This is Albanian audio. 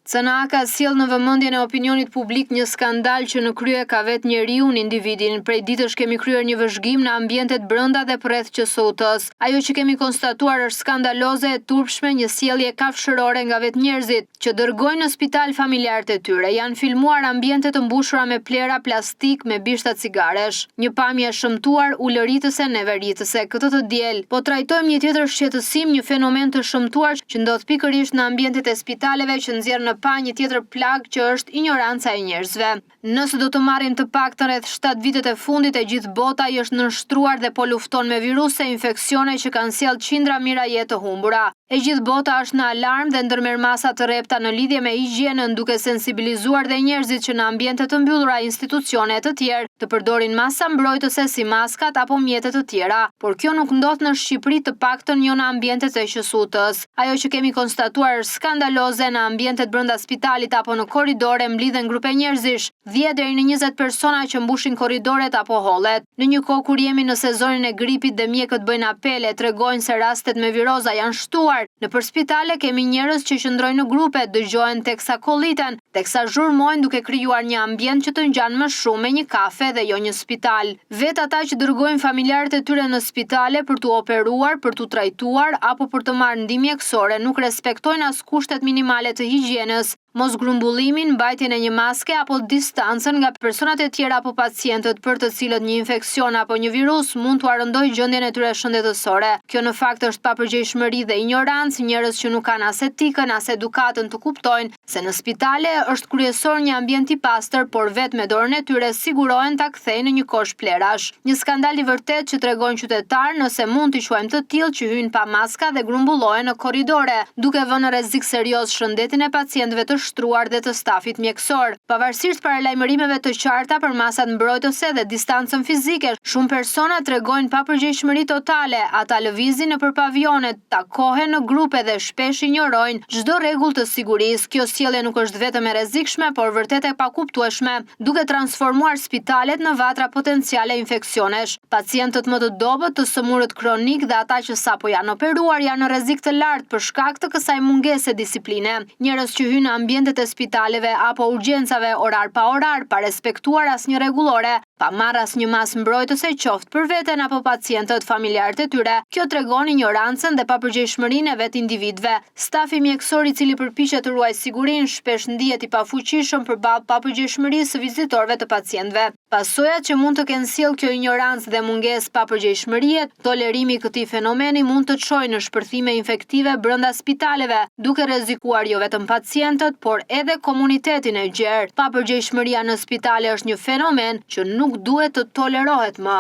CNA sjell në vëmendjen e opinionit publik një skandal që në krye ka vetë njeriu individin. Prej ditësh kemi kryer një vëzhgim në ambientet brenda dhe përreth QSUT-s. Ajo që kemi konstatuar është skandaloze e turpshme, një sjellje kafshërore nga vetë njerëzit që dërgojnë në spital familjarët e tyre. Janë filmuar ambiente të mbushura me plera plastik me bishta cigaresh. Një pamje shëmtuar ulëritëse neveritëse. Këtë të diel po trajtojmë një tjetër shqetësim, një fenomen të shëmtuar që ndodh pikërisht në ambientet e spitaleve që nxjerr në pa një tjetër plag që është ignoranca e njerëzve. Nëse do të marrim të paktën rreth 7 vitet e fundit, e gjithë bota i është nënshtruar dhe po lufton me viruse, infeksione që kanë sjellë qindra mijëra jetë të humbura. E gjithë bota është në alarm dhe ndërmerr masa të repta në lidhje me higjienën, duke sensibilizuar dhe njerëzit që në ambiente të mbyllura, institucione të tjerë të përdorin masa mbrojtëse si maskat apo mjetet të tjera. Por kjo nuk ndodh në Shqipëri, të paktën jo në ambientet e QSUT-s. Ajo që kemi konstatuar është skandaloze. Në ambientet brenda spitalit apo në korridore mblidhen grupe njerëzish, 10 deri në 20 persona që mbushin korridoret apo hollet. Në një kohë kur jemi në sezonin e gripit dhe mjekët bëjnë apele, tregojnë se rastet me viroza janë shtuar. Nëpër spitale kemi njerëz që qëndrojnë në grupe, dëgjohen teksa kolliten, teksa zhurmojnë, duke krijuar një ambient që të ngjan më shumë me një kafe dhe jo një spital. Vetë ata që dërgojnë familjarët e tyre në spitale për t'u operuar, për t'u trajtuar apo për të marrë ndihmë mjekësore nuk respektojnë as kushtet minimale të higjienës, mos grumbullimin, mbajtjen e një maske apo distancën nga personat e tjera apo pacientët për të cilët një infeksion apo një virus mund t'u arrëndojë gjendjen e tyre shëndetësore. Kjo në fakt është papërgjegjshmëri dhe ignorancë, njerëz që nuk kanë as etikën as edukatën të kuptojnë se në spitale është kryesor një ambient i pastër, por vetë me dorën e tyre sigurohen ta kthejnë në një kosh plerash. Një skandal i vërtet që tregon qytetar, nëse mund t'i quajmë të tillë, që hyjnë pa maska dhe grumbullohen në korridore, duke vënë në rrezik serioz shëndetin e pacientëve të shtruar dhe të stafit mjekësor. Pavarësisht paralajmërimeve të qarta për masat mbrojtëse dhe distancën fizike, shumë persona tregojnë papërgjegjshmëri totale. Ata lëvizin nëpër pavionet, takohen në grupe dhe shpesh injorojnë çdo rregull të sigurisë. Kjo sjellje nuk është vetëm e rrezikshme, por vërtet e pakuptueshme, duke transformuar spitalet në vatra potenciale infeksionesh. Pacientët më të dobët, të sëmurët kronik dhe ata që sapo janë operuar janë në rrezik të lartë për shkak të kësaj mungese disipline. Njerëz që hyjnë në ambientet e spitaleve apo urgjencave orar pa orar, pa respektuar asnjë rregullore, pa marrë asnjë masë mbrojtëse qoftë për veten apo pacientët, familjarët e tyre. Kjo tregon ignorancën dhe papërgjegjshmërinë e vetë individëve. Stafi mjekësor i cili përpiqet të ruajë sigurinë shpesh ndihet i pafuqishëm përballë papërgjegjshmërisë së vizitorëve të pacientëve. Pasojat që mund të kenë sjellë kjo ignorancë dhe mungesë papërgjegjshmërie, tolerimi i këtij fenomeni mund të çojë në shpërthime infektive brenda spitaleve, duke rrezikuar jo vetëm pacientët, por edhe komunitetin e gjerë. Papërgjegjshmëria në spitale është një fenomen që nuk duhet të tolerohet më.